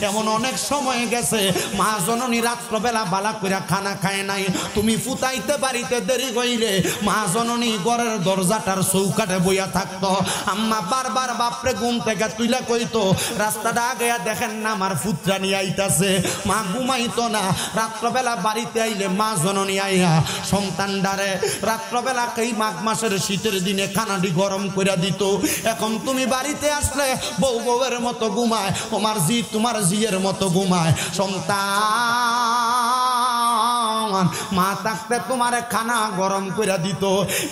এমন অনেক সময় গেছে মা জননী রাত্রবেলা বালা কইরা খানা খায় নাই, তুমি ফুটাইতে বাড়িতে দেরি হইলে মা জননী ঘরের দরজাটার চৌকাটে বইয়া থাকতো। আম্মা বারবার বাপরে ঘুম থেকে তুইলা কইতো রাস্তাটা আগে দেখেন না আমার ফুটরা নিয়ে আইতাছে। মা ঘুমাইতো না, রাত্রবেলা বাড়িতে আইলে মা জননী আইয়া সন্তানডারে রাত্রবেলা এই মাঘ মাসের শীতের দিনে খানাটি গরম করে দিত। এখন তুমি বাড়িতে আসলে বউ বউয়ের মতো ঘুমায়, তোমার জি তোমার জিয়ের মতো ঘুমায়। সন্তান মা থাকতে তোমার খানা গরম করে দিত।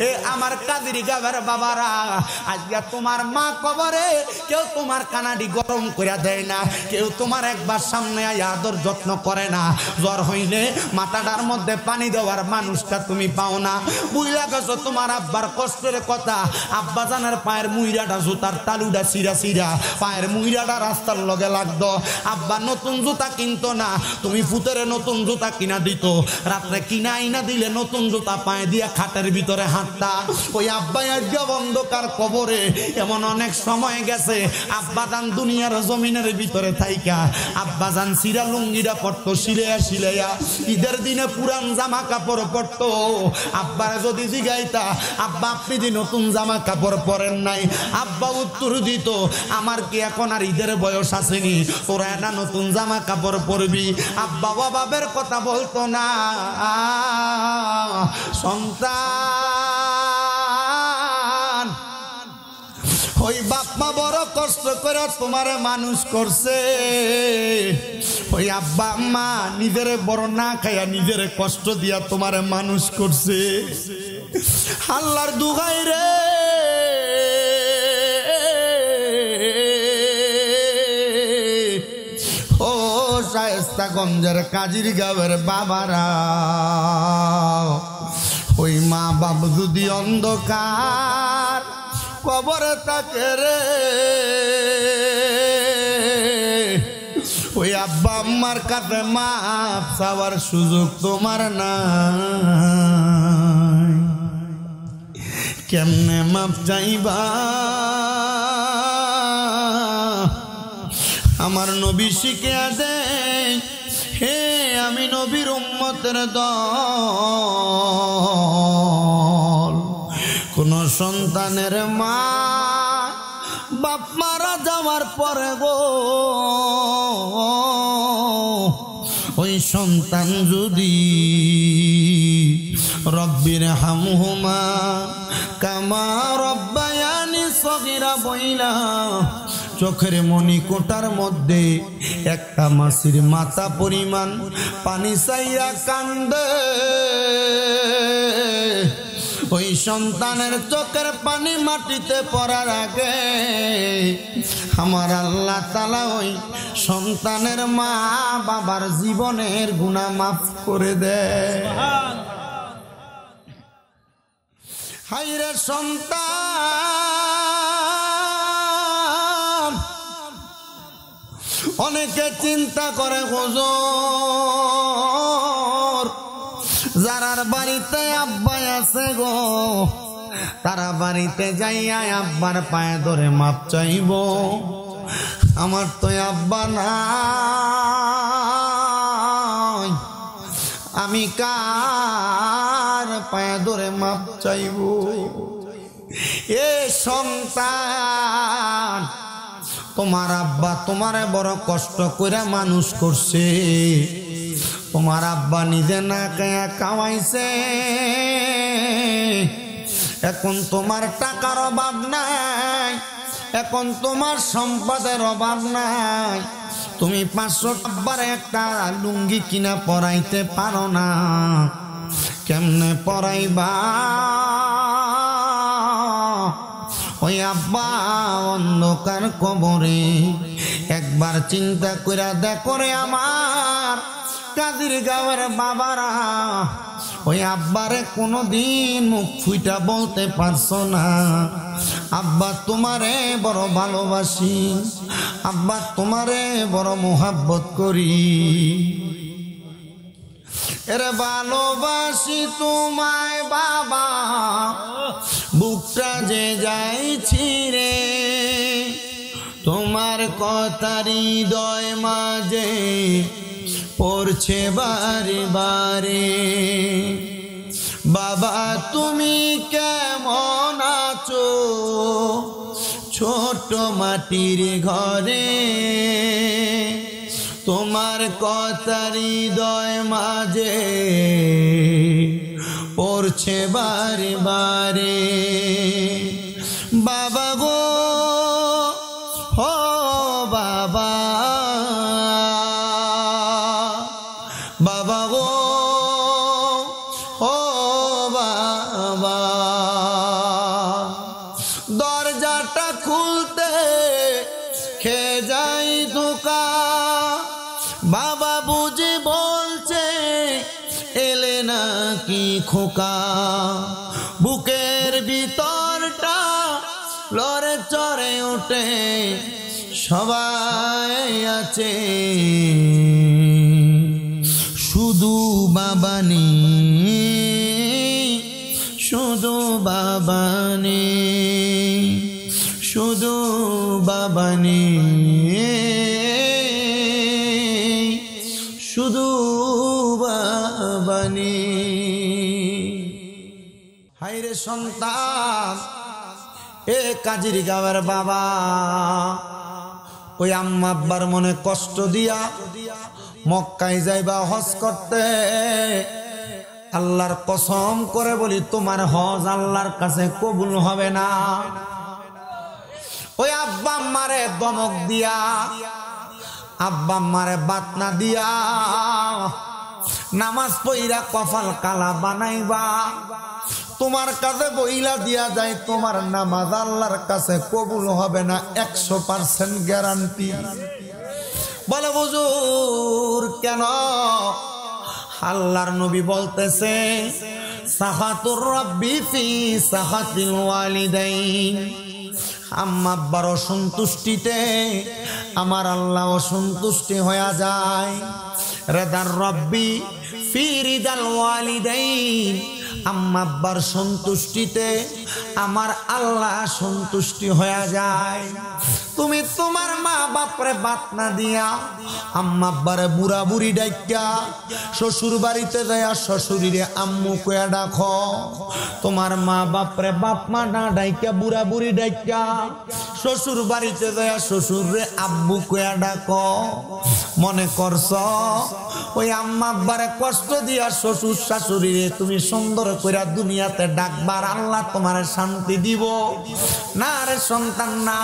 এ আমার কাদিরি গাবের বাবারা, আজকে তোমার মা কবরে, কেউ তোমার খানাটি গরম করে দেয় না, কেউ তোমার একবার সামনে আদর যত্ন করে না। জ্বর হইলে মাথাটার মধ্যে পানি দেওয়ার মানুষটা তুমি পাও না। বুঝলা গেছো তোমার আব্বার কষ্টের কথা, আব্বা জানার পায়ের মুইরাটা জুতার তালুটা সিরা সিরা, পায়ের মুইরাটা রাস্তার লগে লাগতো। আব্বা নতুন জুতা কিনতো না, তুমি ফুতেরে নতুন জুতা কিনা দিত। রাত্রে কিনা আইনা দিলে নতুন জুতা পায়ে দিয়া খাটের ভিতরে হাঁটতা। ওই আব্বা আজকে অন্ধকার কবরে। এমন অনেক সময় গেছে আব্বাজান দুনিয়ার জমিনের ভিতরে থাইকা আব্বাজান সিরা লুঙ্গিরা পড়তো সিলেয়া সিলেয়া, ঈদের দিনে পুরান জামা কাপড় পড়তো। আব্বার যদি জিগাইতা আব্বা আপনি যে নতুন জামা কাপড় পরেন নাই, আব্বা উত্তর দিত আমার কি এখন আর ঈদের বয়স আসেনি, তোরা না নতুন জামা কাপড় পরবি। আব্বা বাবার কথা বলতো না। সন্তান ওই বাপ মা বড় কষ্ট করে তোমারে মানুষ করছে, ওই আব্বা আম্মা নিজের বড় না খাইয়া নিজের কষ্ট দিয়া তোমারে মানুষ করছে। আল্লাহর দুহাই রে, ও শায়েস্তাগঞ্জের কাজির গাঁয়ের বাবারা, ওই মা বাপ যদি অন্ধকার কবরে থাকে রে, ওই আব্বা আম্মার কাছে মাপ চাওয়ার সুযোগ তোমার নাই। কেমনে মাপ চাইবা? আমার নবী শিখিয়া দেয়, হে আমি নবীর উম্মতের দল, কোন সন্তানের মা বাপ মারা যাওয়ার পরে গো, ওই সন্তান যদি রব্বির হামহুমা কামা রব্বায়ানি সগীরা বইলা চোখের মনি কোটার মধ্যে একটা মাসির মাথা পরিমাণ পানি চাইয়া কান্দে, ওই সন্তানের চোখের পানি মাটিতে পড়ার আগে আমার আল্লাহ তাআলা ওই সন্তানের মা বাবার জীবনের গুনাহ মাফ করে দেয়। হায়রে সন্তান, অনেকে চিন্তা করে হুজুর যারার বাড়িতে আব্বা আছে গো, তারা বাড়িতে যাইয়া আব্বার পায়ে ধরে মাপ চাইব। আমার তো আব্বা নাই, আমি কার পায়ে ধরে মাপ চাইব? এ সন্তান, তোমার আব্বা তোমারে বড় কষ্ট করে মানুষ করছে, তোমার আব্বা নিজে না খায়া কামাইছে, এখন তোমার টাকার অভাব নাই, এখন তোমার সম্পদের অভাব নাই, তুমি 500 আব্বার একটা লুঙ্গি কিনা পরাইতে পারো না, কেমনে পরাইবা? ওই আব্বা অন্ধকার কবরে একবার চিন্তা করে দেখো রে আমার কাদির গাঁয়ের বাবারা, ওই আব্বারে কোনদিন মুখ ফুইটা বলতে পারছো না আব্বা তোমারে বড় ভালোবাসি, আব্বা তোমারে বড় মোহাব্বত করি, এর ভালোবাসি তোমায় বাবা, বুকটা যে যাইছি রে তোমার কথা হৃদয় মাঝে পড়ছে বারে বারে। বাবা তুমি কেমন আছো ছোট মাটির ঘরে, তোমার কথা হৃদয় মাঝে পড়ছে বারে বারে। বাবা গো ও বাবা, বাবা গো ও বাবা, দরজাটা খুলতে খেয়ে যাই ধোকা। বাবা বুঝে বলছে এলে নাকি খোকা, বুকের ভিতরটা লড়ে চড়ে ওঠে, সবাই আছে শুধু বাবা নেই, শুধু বাবা নেই, শুধু বাবা নেই, শুধু বাবা নেই। হায়রে সন্তান এ কাজীর গাঁয়ের বাবা, ওই আম্মা আব্বার মনে কষ্ট দিয়া মক্কায় যাইবা হজ করতে, আল্লাহর কসম করে বলি তোমার হজ আল্লাহর কাছে কবুল হবে না। ওই আব্বা আম্মারে দমক দিয়া, আব্বা আম্মারে বাতনা দিয়া নামাজ পইরা কপাল কালা বানাইবা, তোমার কাছে বইলা দিয়া যায় তোমার নামাজ আল্লাহর কাছে কবুল হবে না, 100% গ্যারান্টি। বলে হুজুর কেন? আল্লাহর নবী বলতেছে সাখাতুর রাব্বি ফি সাখাতিল ওয়ালিদাইন, আম্মা আব্বার অসন্তুষ্টিতে আমার আল্লাহ অসন্তুষ্টি হয়ে যায়। রেদার রব্বি ফি রিদাল ওয়ালিদাইন, আম্মা আব্বার সন্তুষ্টিতে আমার আল্লাহ সন্তুষ্টি হয়ে যায়। তুমি তোমার মা বাপরে বাতনা দিয়া, আম্মা আব্বারে বুড়া বুড়ি ডাইকা, শ্বশুর বাড়িতে যায় শ্বশুরিরে আম্মু কয়া ডাকো, তোমার মা বাপরে বাপ মা না ডাইকা বুড়া বুড়ি ডাইকা, শ্বশুর বাড়িতে যায় শ্বশুরে আব্বু কয়া ডাকো। মনে করছ ওই আম্মা আব্বারে কষ্ট দিয়া শ্বশুর শাশুড়িরে তুমি সুন্দর কইরা দুনিয়াতে ডাকবার আল্লাহ তোমার শান্তি দিব? না রে সন্তান না,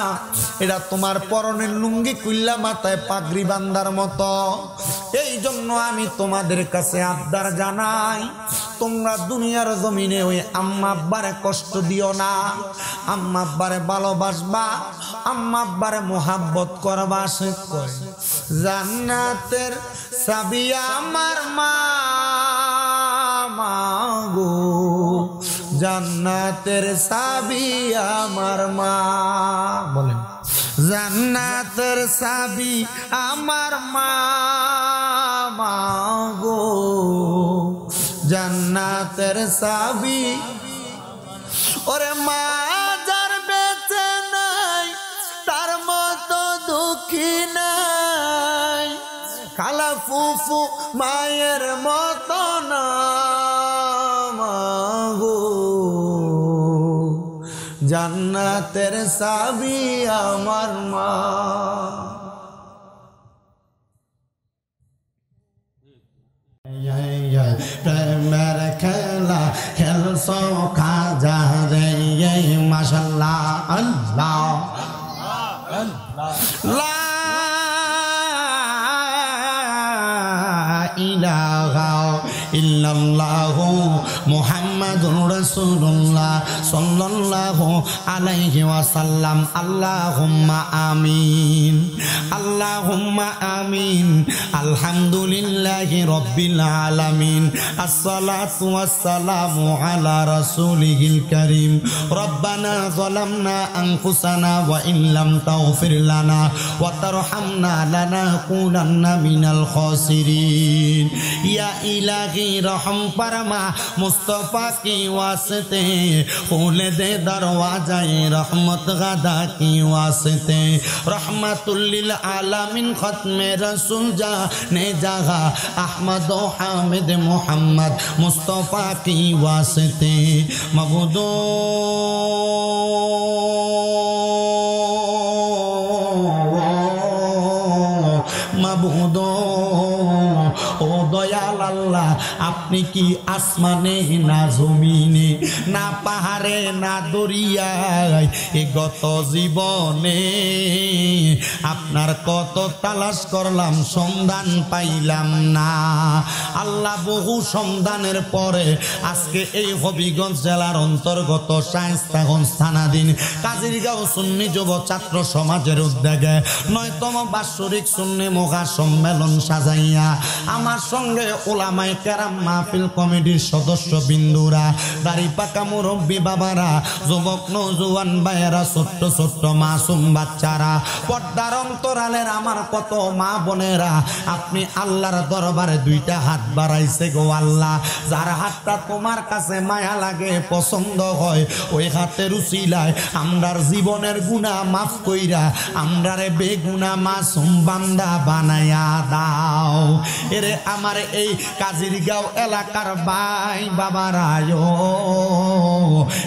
এটা তোমার পরনের লুঙ্গি কুল্লা মাথায় পাগড়ি বান্দার মতো। এই জন্য আমি তোমাদের কাছে আবদার জানাই, তোমরা দুনিয়ার জমিনে ওই আম্মা আব্বারে কষ্ট দিও না, আম্মা আব্বারে ভালোবাসবা, আম্মা আব্বারে মোহাব্বত করবা। সে কয় জান্নাতের চাবি আমার মা গো, জান্নাতের চাবি আমার মা। বলেন জান্নাতের চাবি আমার মা গো, জান্নাতের চাবি। ওরে মা যার বেঁচে নাই তার মতো দুঃখী নাই, খালা ফুফু মায়ের মতো না গো, জান্নাতের চাবি আমার মা। প্রেমের খেলা খেলছ খাজা রে, মাশাল্লাহ আল্লাহ লা ইলাহা ইল্লাল্লাহু মুহাম্মাদুর রাসূলুল্লাহ সাল্লাল্লাহু আলাইহি ওয়াসাল্লাম। আল্লাহুম্মা আমিন, আল্লাহুম্মা আমিন। আলহামদুলিল্লাহি রাব্বিল আলামিন, আসসালাতু ওয়াসসালামু আলা রাসূলিহিল কারীম। রব্বানা যালামনা আনফুসানা ওয়া ইল্লাম তাগফির লানা ওয়া তারহামনা লানাকুনান্না মিনাল খাসিরিন। ইয়া ইলাহি की रहम फरमा मुस्तफा की वास्ते खोल दे दरवाजा रहमत गदा की वास्ते रहमतुल लिल आलमीन खत्मे रसूल जाने जगह अहमद व हामिद मोहम्मद मुस्तफा की वास्ते मबूदो मबूदो ओ दयाल अल्लाह আপনি কি আসমানে না জমিনে না পাহাড়ে না দরিয়ায় এ গত জীবনে আপনার কত তালাশ করলাম সন্ধান পাইলাম না আল্লাহ বহু সন্ধানের পরে আজকে এই হবিগঞ্জ জেলার অন্তর্গত শায়েস্তাগঞ্জ থানাধীন কাজিরগাঁও সুন্নি যুব ছাত্র সমাজের উদ্যোগে ৯তম বাৎসরিক সুন্নি মহা সম্মেলন সাজাইয়া আমার সঙ্গে ওলামায়ে কেরাম মাহফিল কমিটির সদস্য বিন্দুরা দাড়ি পাকা মুরব্বী বাবারা যুবক নওজোয়ান ভাইয়েরা ছোট্ট ছোট্ট মাসুম বাচ্চারা পর্দার অন্তরালের আমার কত মা বোনেরা আপনি আল্লাহর দরবারে দুইটা হাত বাড়াইছে গো আল্লাহ যার হাতটা তোমার কাছে মায়া লাগে পছন্দ হয় ওই হাতের উসিলায় আমরার জীবনের গুনাহ মাফ কইরা আমরারে বেগুনাহ মাসুম বান্দা বানায়া দাও এরে আমার এই কাজিরগাঁও এলাকার ভাই বাবারায়ো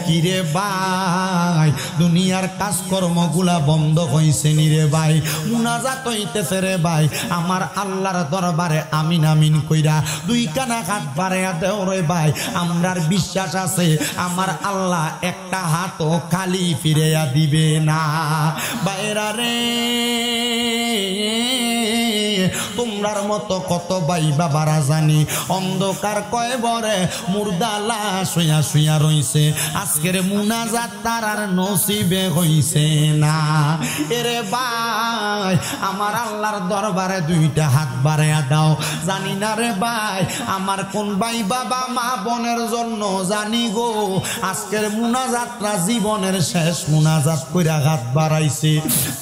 কিরে ভাই দুনিয়ার কাজকর্মগুলা বন্ধ হইছে নি রে ভাই মুনাজাত হইতেছে রে ভাই আমার আল্লাহর দরবারে আমিন আমিন কইরা দুই কানা হাত বাড়াইয়া দেও রে ভাই আমরার বিশ্বাস আছে আমার আল্লাহ একটা হাতও খালি ফিরাইয়া দিবে না বাইরা রে তোমরার মতো কত ভাই বাবারা জানি অন্ধকার কয়বরে মুর্দা লাশ শুয়া শুয়া রইছে আজকের মুনাজাত তার আর নসিবে হইছে না এরে ভাই আমার আল্লাহর দরবারে দুইটা হাত বাড়াইয়া দাও জানি না রে ভাই আমার কোন ভাই বাবা মা বোনের জন্য জানি গো আজকের মুনাজাতটা জীবনের শেষ মুনাজাত কইরা হাত বাড়াইছে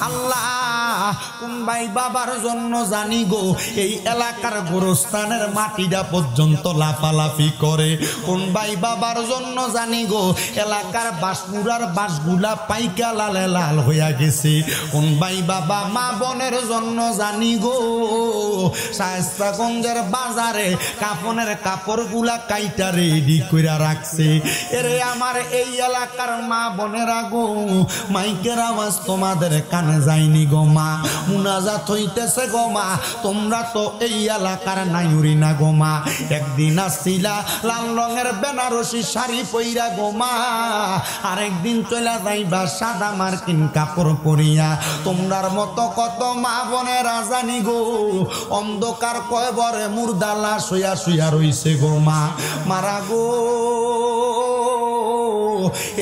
আল্লাহ কোন ভাই বাবার জন্য জানি গো এই এলাকার গোরস্থানের মাটিটা পর্যন্ত লাফালাফি করে কোন ভাই বাবার জন্য জানি গো এলাকার বাঁশমুড়ার বাঁশগুলা পাইকা লালে লাল হইয়া গেছে কোন ভাই বাবা মা বোনের জন্য জানি গো শায়েস্তাগঞ্জের বাজারে কাফনের কাপড়গুলা কাইটা রেডি কইরা রাখছে এরে আমার এই এলাকার মা বোনেরা গো মাইকের আওয়াজ তোমাদের কানে যায়নি গো মা মুনাজাত হইতেছে গো মা তোমরা তো এই এলাকার নাইউরি না গো মা একদিন আসছিলা লাল রঙের বেনারসি শাড়ি পইরা গো মা আরেকদিন চলে যাইবা সাদা মার্কিন কাপড় পরিয়া তোমরার মতো কত মা বোনেরা জানি গো অন্ধকার কয়বরে মুর্দা লাশ শুয়া শুয়া রইছে গো মা মারা গো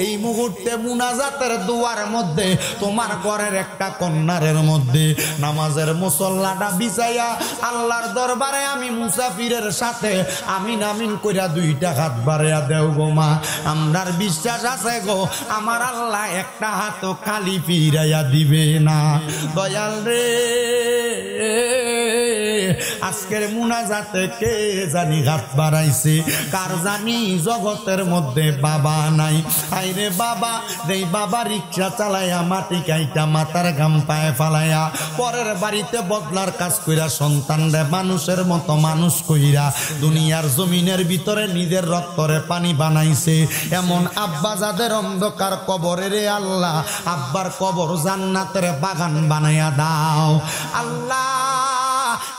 এই মুহূর্তে মুনাজাতের দুয়ার মধ্যে তোমার ঘরের একটা কন্যারের মধ্যে নামাজের মুসল্লাটা বিছাইয়া আল্লাহর দরবারে আমি মুসাফিরের সাথে আমিন আমিন কইরা দুইটা হাত বাড়াইয়া দেও গো মা আমরার বিশ্বাস আছে গো আমার আল্লাহ একটা হাতও খালি ফিরাইয়া দিবে না দয়াল রে আজকের মুনাজাতে কে জানি হাত বাড়াইছে কার জানি জগতের মধ্যে বাবা নাই আইরে বাবা দেই বাবা রিক্সা চালাইয়া মাটি কাইটা মাথার ঘাম পায়ে ফালাইয়া পরের বাড়িতে বদলার কাজ কইরা সন্তানরে মানুষের মতো মানুষ কইরা দুনিয়ার জমিনের ভিতরে নিজের রক্তরে পানি বানাইছে এমন আব্বা যাদের অন্ধকার কবরে রে আল্লাহ আব্বার কবর জান্নাতের বাগান বানাইয়া দাও আল্লাহ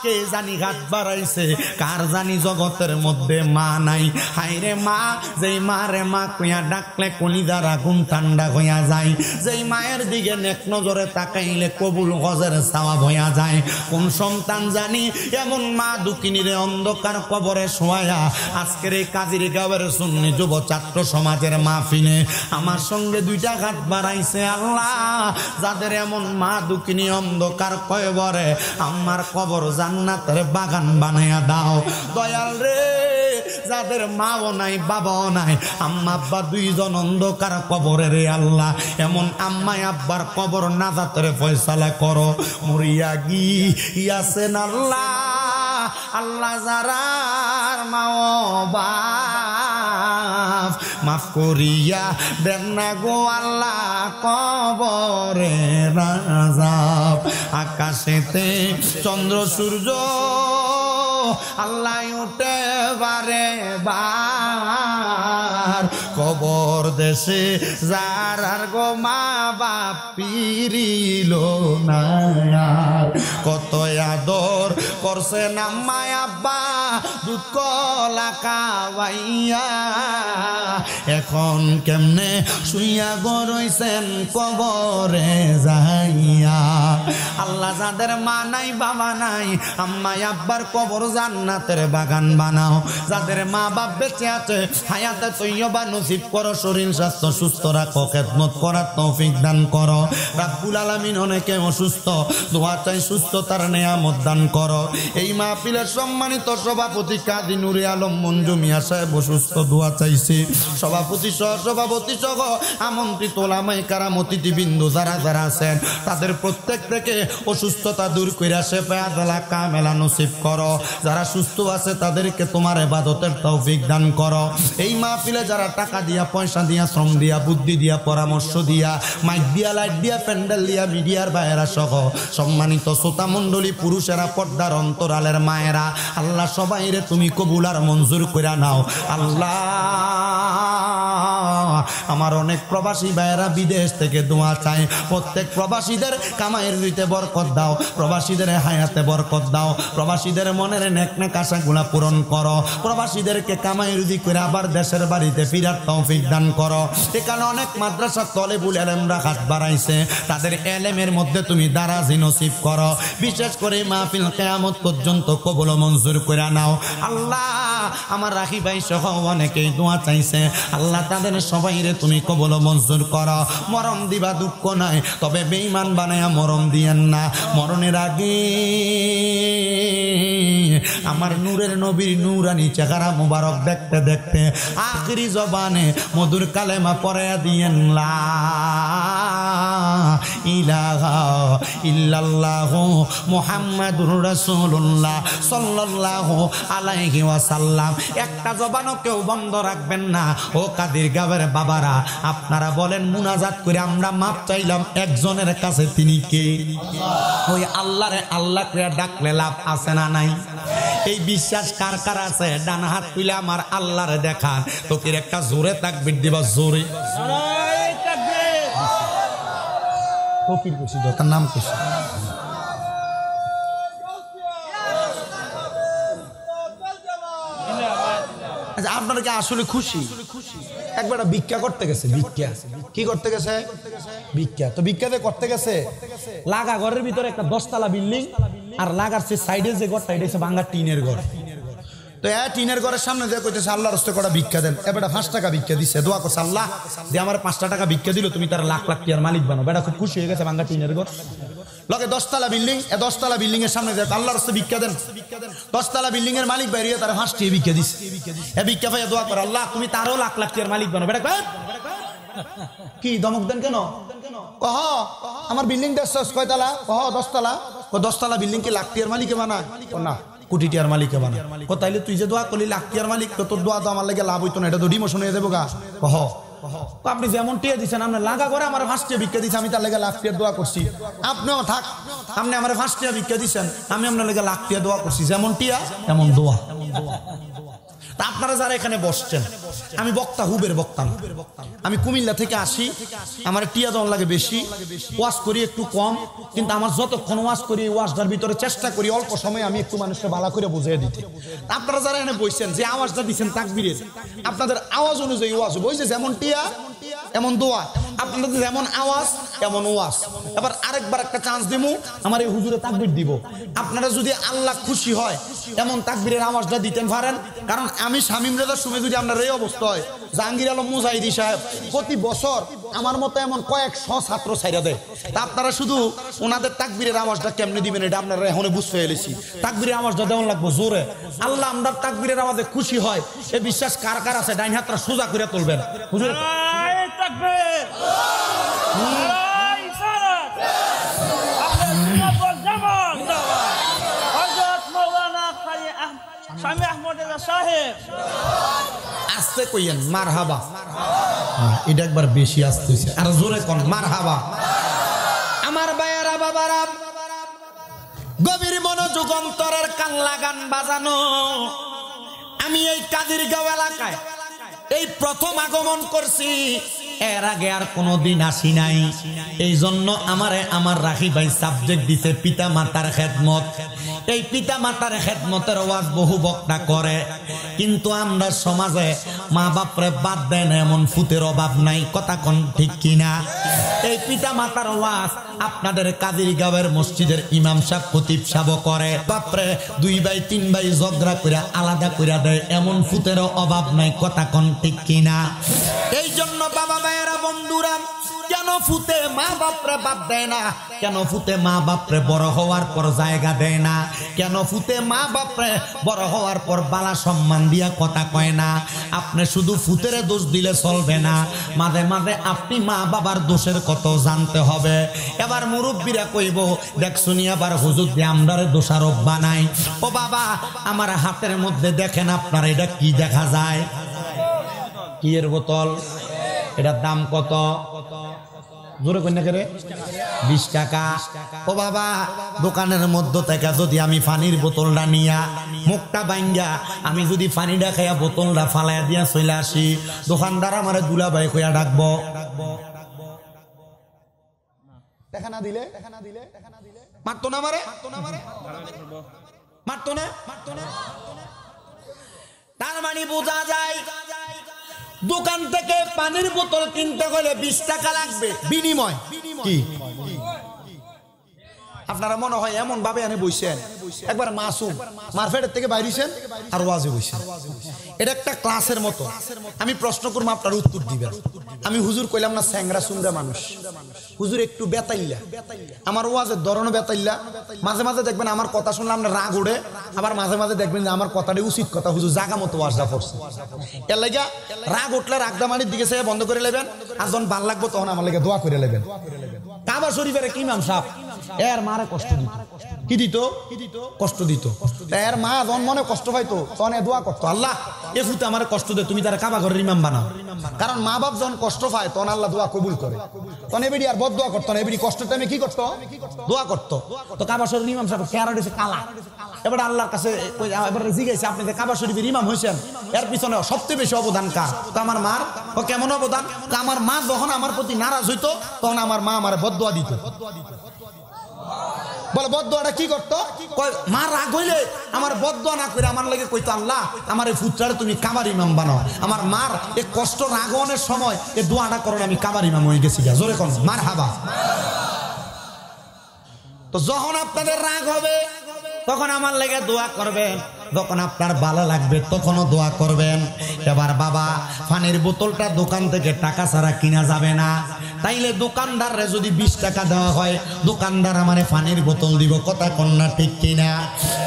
কে জানি হাত বাড়াইছে কার জানি জগতের মধ্যে মা নাই হাইরে মা যেই মা রে মা কইয়া ডাকলে কলিজার আগুন ঠান্ডা হইয়া যায় যেই মায়ের দিকে নেক নজরে তাকাইলে কবুল হজের সওয়াব হইয়া যায় কোন সন্তান জানি এমন মা দুঃখিনী রে অন্ধকার কবরে শোয়া আজকের এই কাজিরগাঁওয়ের সুন্নি যুব ছাত্র সমাজের মাহফিলে আমার সঙ্গে দুইটা হাত বাড়াইছে আল্লাহ যাদের এমন মা দুঃখিনী অন্ধকার কবরে আমার কবর জান্নাতের বাগান বানাইয়া দাও দয়াল রে যাদের মাও নাই বাবাও নাই আম্মা আব্বা দুইজন অন্ধকার কবরে রে আল্লাহ এমন আম্মাই আব্বার কবর নাজাতের ফয়সালা করো মরিয়া গিয়াছেন আল্লাহ আল্লাহ যারার মাও বাপ মাফ করিয়া দেন না গো আল্লাহ কবরে রাজাব। আকাশেতে চন্দ্র সূর্য আল্লাহ উঠে বারে বার, কবর দেশে যারার গো মা বাপ পিরিল না। কত আদর করছে নাম্মা আব্বা দুধ কলা খাওয়াইয়া, এখন কেমনে শুইয়া গরইছেন কবরে যাইয়া। আল্লাহ যাদের মা নাই বাবা নাই আম্মা আব্বার কবর জান্নাতের বাগান বানাও। যাদের মা বাপ বেঁচে আছে হায়াতে তৈয়বা নসিব করো, শরীর স্বাস্থ্য সুস্থ রাখো, খেদমত করার তৌফিক দান করো। রাব্বুল আলামিন অনেকে অসুস্থ, দোয়া চাই সুস্থতার নেয়ামত দান করো। এই মাহফিলের সম্মানিত সভাপতি কাজী নুরে আলম মঞ্জু মিয়া সাহেব অসুস্থ, দোয়া চাইছি। সভাপতি সহ সভাপতি সহ আমন্ত্রিত ওলামায়ে কেরাম অতিথিবৃন্দ যারা যারা আছেন তাদের প্রত্যেক থেকে অসুস্থতা দূর কইরা শেফা আলা কামেলা নসিব করো। যারা সুস্থ আছে তাদেরকে তোমার ইবাদতের তৌফিক দান করো। এই মাহফিলে যারা টাকা দিয়া পয়সা দিয়া শ্রম দিয়া বুদ্ধি দিয়া পরামর্শ দিয়া মাইক দিয়া লাইট দিয়া প্যান্ডেল দিয়া মিডিয়ার বাইরা সহ সম্মানিত শ্রোতা মণ্ডলী পুরুষেরা পর্দার অন্তরালের মায়েরা আল্লাহ সবাইরে তুমি কবুল আর মঞ্জুর কইরা নাও। আল্লাহ আমার অনেক প্রবাসী ভাইয়েরা বিদেশ থেকে দোয়া চায়, প্রত্যেক প্রবাসীদের কামাইয়ের রুজিতে বরকত দাও, প্রবাসীদের হায়াতে বরকত দাও, প্রবাসীদের মনের নেক নেক আশাগুলা পূরণ করো, প্রবাসীদেরকে কামাই রুজি করে আবার দেশের বাড়িতে ফিরার তৌফিক দান করো। এখানে অনেক মাদ্রাসা তলেবুল এলেমরা হাত বাড়াইছে, তাদের এলেমের মধ্যে তুমি দারাজি নসিব করো। বিশেষ করে মাহফিল কিয়ামত পর্যন্ত কবুল মঞ্জুর করে নাও। আল্লাহ আমার রাখি ভাই সহ অনেকেই দোয়া চাইছে, আল্লাহ তাদের সবাইরে তুমি কবুল মঞ্জুর করো। মরণ দিবা দুঃখ নাই, তবে বেঈমান বানায়া মরণ দিয়েন না। মরণের আগে আমার নূরের নবীর নূরানি চেহারা মুবারক দেখতে দেখতে আখিরি জবানে মধুর কালেমা পড়ায়া দিয়েন লা ইলাহা ইল্লাল্লাহু মুহাম্মাদুর রাসূলুল্লাহ সাল্লাল্লাহু আলাইহি ওয়াসাল্লাম। একটা জবানও কেউ বন্ধ রাখবেন না। ও কাদির গাবের বাবারা, আপনারা বলেন মুনাজাত করে আমরা মাপ চাইলাম একজনের কাছে, তিনি কে? ওই আল্লাহরে আল্লাহ করে ডাকলে লাভ আছে না নাই? এই বিশ্বাস কার কার আছে? ডান হাত তুলে আমার আল্লাহরে দেখান। তোকে একটা জোরে তাকবীর দিবা, জোরে ফকির খুশি, তার নাম খুশি। আচ্ছা, আপনারা কি আসলে খুশি? একবার ভিক্ষা করতে গেছে, ভিক্ষা কি করতে গেছে? ভিক্ষা। তো ভিক্ষাতে করতে গেছে লাগা ঘরের ভিতরে একটা 10 তলা বিল্ডিং, আর লাগার সে সাইডে যে ঘরটা এটা হচ্ছে ভাঙা টিনের ঘর। তো টিনের ঘরের সামনে যে কইতেছে আল্লাহর রাস্তায় কটা ভিক্ষা দেন। এবার 5 টাকা ভিক্ষা দিচ্ছে, দোয়া করছে আল্লাহ যে আমার 5 টাকা ভিক্ষা দিল তুমি তার লাখ লাখ টাকার মালিক বানো। বেটা খুব খুশি হয়ে গেছে, ভাঙা টিনের ঘর লগে 10 তলা বিল্ডিং। 10 তলা বিল্ডিং এর সামনে যে আল্লাহর রাস্তায় ভিক্ষা দেন, 10 তলা বিল্ডিং এর মালিক বাইরে তার 5 টাকা ভিক্ষা দিচ্ছে। এ ভিক্ষা পাইয়া দোয়া করে আল্লাহ তুমি তারও লাখ লাখ টাকার মালিক বানো। বেটা কি ধমক দেন কেন? কহ আমার বিল্ডিং কয় তলা? কহ 10 তলা। 10 তলা বিল্ডিং কি লাখ টাকার মালিকে বানায়? না, কোটি টাকার মালিকে বানায়। ও তাইলে তুই যে দোয়া করলি লাখ টাকার মালিক, তো তোর দোয়া তো আমার লাগে লাভ হইতো না, এটা তো ডিমোশন হয়ে যাবো গা। কহ আপনি যেমন টিয়া দিচ্ছেন, আপনি লাগা করে আমার 5 টাকা ভিক্ষা দিচ্ছেন, আমি তার লেগে লাখ টাকার দোয়া করছি। আপনিও থাক, আপনি আমার 5 টাকা ভিক্ষা দিচ্ছেন, আমি আপনার লেগে লাখ টাকা দোয়া করছি। যেমন টিয়া তেমন দোয়া। তা আপনারা যারা এখানে বসছেন, আমি বক্তা, হুবের বক্তা। আমি কুমিল্লা থেকে আসি, আমার টিয়া দেওয়ার লাগে বেশি, ওয়াজ করি একটু কম, কিন্তু আমার যতক্ষণ ওয়াজ করি ওয়াজটার ভিতরে চেষ্টা করি অল্প সময় আমি একটু মানুষকে ভালো করে বুঝিয়ে দিতে। আপনারা যারা এখানে বসছেন, যে আওয়াজটা দিচ্ছেন তাকবীরের, আপনাদের আওয়াজ অনুযায়ী ওয়াজ বলছে যেমন টিয়া এমন দোয়া, আপনাদের যেমন আওয়াজ এমন ওয়াজ। এবার আরেকবার একটা চান্স দিব, আমার এই হুজুরে তাকবীর দিব। আপনারা যদি আল্লাহ খুশি হয় এমন তাকবীরের আওয়াজটা দিতেন পারেন। কারণ আমি শামীম রেজার সময় যদি আপনার এই অবস্থা হয়, জাহাঙ্গীর আলম মুজাহিদি সাহেব প্রতি বছর আমার মতো এমন কয়েকশো ছাত্র ছাইরা দেয়। তা আপনারা শুধু ওনাদের তাকবীরের আওয়াজটা কেমনে দিবেন এটা আপনারা এখন বুঝতে পেরেছি। তাকবীরের আওয়াজটা দেওয়ান লাগবো জোরে। আল্লাহ আমরা তাকবীরের আওয়াজে খুশি হয়, এ বিশ্বাস কার কার আছে? ডাইন হাতটা সোজা করে তুলবেন। হুজুর স্বামী আহমদ রেজা সাহেব। আস্তে কইয়েন মারহাবা। এটা একবার বেশি আসতে হইছে, আর জোরে কোন মারহাবা। আমার ভাইয়েরা বাবারা, গভীর মনোযোগ অন্তরের কান লাগান বাজানো। আমি এই কাদিরগাঁও এলাকায় এই প্রথম আগমন করছি, এর আগে আর কোনোদিন আসি নাই। এই জন্য আমারে আমার রাখি ভাই সাবজেক্ট দিতে পিতা মাতার খেদমত। এই পিতা মাতার খেদমতের ওয়াজ বহু বক্তা করে, কিন্তু আমরা সমাজে মা বাপরে বাদ দেয় না এমন ফুতের অভাব নাই। কথা কোন ঠিক কিনা? এই পিতা মাতার ওয়াজ আপনাদের কাদিরগাঁওয়ের মসজিদের ইমাম সাহেব খতিব সাহেব করে, বাপরে 2 ভাই 3 ভাই ঝগড়া কইরা আলাদা কইরা দেয় এমন ফুতেরও অভাব নাই। কথা কোন ঠিক কিনা? এই জন্য বাবা ভাইয়েরা বন্ধুরা, কেন ফুতে মা বাপরে বাদ দেয় না? কেন ফুতে মা বাপরে বড় হওয়ার পর জায়গা দেয় না? কেন ফুতে মা বাপরে বড় হওয়ার পর বালা সম্মান দিয়া কথা কয় না? আপনি শুধু ফুতেরে দোষ দিলে চলবে না, মাঝে মাঝে আপনি মা বাবার দোষের কত জানতে হবে। এবার মুরব্বীরা কইব, দেখ শুনি আবার হুজুর দিয়ে আমরারে দোষারোপ বানাই। ও বাবা, আমার হাতের মধ্যে দেখেন আপনার এটা কি দেখা যায়? কি এর বোতল? এটার দাম কত? জোরে কন্যা করে 20 টাকা। ও বাবা, দোকানের মধ্যে থেকে যদি আমি পানির বোতলটা নিয়া মুখটা ভাঙ্গা আমি যদি পানিটা খাইয়া বোতলটা ফালাইয়া দিয়া চলে আসি, দোকানদার আমারে দুলাভাই কইয়া ডাকবো? দেখা না দিলে মারতো না মারে? মারতো না? তার মানে বোঝা যায় দোকান থেকে পানির বোতল কিনতে গেলে 20 টাকা লাগবে বিনিময়। কি আপনারা মনে হয় এমন ভাবে এনে বইছেন, একবার মাসুম মারফেটের থেকে বাইরেছেন আর ওয়াজে বইছেন। এটা একটা ক্লাসের মতো। আমি প্রশ্ন করবো, আপনার উত্তর দিবেন। আমি হুজুর কইলাম না স্যাংরা সুংরা মানুষ, হুজুর একটু বেতাইলা, আমার ওয়াজের ধরনও বেতাইলা। মাঝে মাঝে দেখবেন আমার কথা শুনলে আপনার রাগ ওঠে, আবার মাঝে মাঝে দেখবেন যে আমার কথাটা উচিত কথা, হুজুর জাগা মতো ওয়াজটা করছে। এর লাগা রাগ উঠলে রাগদামানির দিকে সে বন্ধ করে নেবেন, আর যখন ভাল লাগবো তখন আমার লাগে দোয়া করে নেবেন। কাবা শরীফের ইমাম সাহেব এর মারে কষ্ট দিত। কি দিত? কষ্ট দিত। এর মা যখন মনে কষ্ট পাইতো তখন দোয়া করতো, আল্লাহ এ ফুতে আমার কষ্ট দে, তুমি তার কাবা ঘরের ইমাম বানাও। কারণ মা বাপ যখন কষ্ট পায় তখন আল্লাহ দোয়া কবুল করে। তখন এবিডি আর বদ দোয়া করতো না, এবিডি কষ্টের টাইমে কি করতো? দোয়া করতো। তো কাবা শরীফের ইমাম সাহেব চেহারা দিয়েছে কালা। এবার আল্লাহর কাছে এবার জিজ্ঞাসা, আপনি যে কাবা শরীফের ইমাম হয়েছেন এর পিছনে সবচেয়ে বেশি অবদান কার? তো আমার মার। ও কেমন অবদান? আমার মা যখন আমার প্রতি নারাজ হইতো তখন আমার মা আমার বদদোয়া দিত। বলে বদদোয়াটা কি করতো? মা রাগ হইলে আমার বদদোয়া না করে আমার লাগে কইতো, আল্লাহ আমার এই পুত্রারে তুমি কাবার ইমাম বানাও। আমার মার এই কষ্ট রাগনের সময় এই দোয়াটা করেন, আমি কাবার ইমাম হয়ে গেছি। জোরে কোন মারহাবা। তো যখন আপনাদের রাগ হবে তখন আমার লেগে দোয়া করবেন, যখন আপনার ভালো লাগবে তখনও দোয়া করবেন। এবার বাবা, পানির বোতলটা দোকান থেকে টাকা ছাড়া কিনা যাবে না। তাইলে দোকানদাররে যদি 20 টাকা দেওয়া হয়, দোকানদার আমারে পানির বোতল দিব। কথা কন্যা ঠিক কিনা?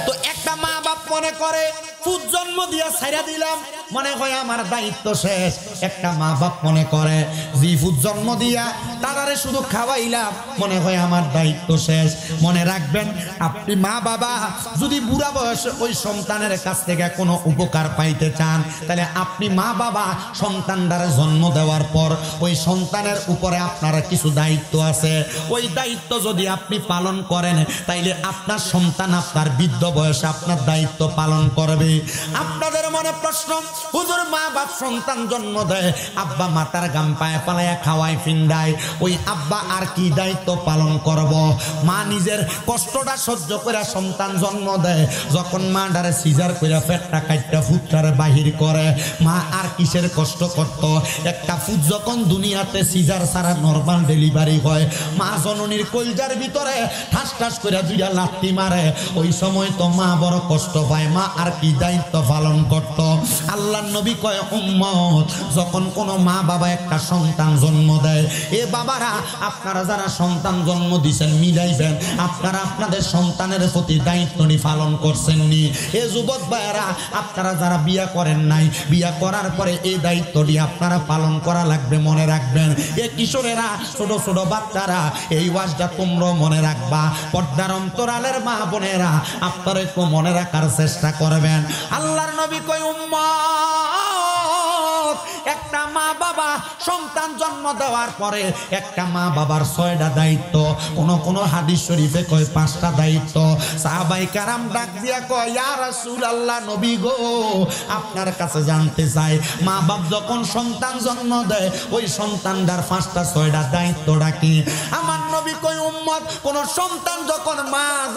তো একটা মা বাপ মনে করে পুত জন্ম দিয়া ছাইরা দিলাম, মনে হয় আমার দায়িত্ব শেষ। একটা মা বাপ মনে করে জি পুত জন্ম দিয়া তারারে শুধু খাওয়াইলাম, মনে হয় আমার দায়িত্ব শেষ। মনে রাখবেন, আপনি মা বাবা যদি বুড়া বয়সে ওই সন্তানের কাছ থেকে কোনো উপকার পাইতে চান, তাহলে আপনি মা বাবা সন্তানটারে জন্ম দেওয়ার পর ওই সন্তানের উপরে আপনার কিছু দায়িত্ব আছে। ওই দায়িত্ব যদি আপনি পালন করেন, তাইলে আপনার সন্তান আপনার বৃদ্ধ বয়সে আপনার দায়িত্ব পালন করবে। আপনাদের মনে প্রশ্ন, হুজুর মা বাপ সন্তান জন্ম দেয়, আব্বা মাতার গাম পায়ে পালাইয়া খাওয়ায় ফিন্দায়, ওই আব্বা আর কি দায়িত্ব পালন করব? মা নিজের কষ্টটা সহ্য করে সন্তান জন্ম দেয়, যখন মা ডারে সিজার করে পেটটা কাটটা ফুটটারে বাহির করে, মা আর কিসের কষ্ট করত? একটা ফুট যখন দুনিয়াতে সিজার ছাড়া নরমাল ডেলিভারি হয়, মা জননীর কলজার ভিতরে ঠাস ঠাস করে 2টা লাথি মারে, ওই সময় তো মা বড় কষ্ট পায়। মা আর কি দায়িত্ব পালন করত? আল্লাহর নবী কয়, উম্মত যখন কোনো মা বাবা একটা সন্তান জন্ম দেয়, এ বাবারা আপনারা যারা সন্তান জন্ম দিয়েছেন মিলাইবেন, আপনারা আপনাদের সন্তানের প্রতি দায়িত্বটি পালন করছেন নি? এ যুবক ভাইয়েরা, আপনারা যারা বিয়া করেন নাই, বিয়া করার পরে এই দায়িত্বটি আপনারা পালন করা লাগবে, মনে রাখবেন। এ কিশোরেরা, ছোট ছোট বাচ্চারা, এই ওয়াজটা তোমরা মনে রাখবা। পর্দার অন্তরালের মা বোনেরা, আপনারা একটু মনে রাখার চেষ্টা করবেন। আল্লাহর নবী কয় উম্মত, একটা মা বাবা সন্তান জন্ম দেওয়ার পরে একটা মা বাবার 6টা দায়িত্ব, কোন হাদিস শরীফে কয় 5টা দায়িত্ব। সাহাবায়ে কেরাম ডাক দিয়া কয় ইয়া রাসূলুল্লাহ, নবী গো আপনার কাছে জানতে চাই, মা বাপ যখন সন্তান জন্ম দেয় ওই সন্তানটার 5টা 6টা দায়িত্বটা কি? আমার নবী কয় উম্মত, কোন সন্তান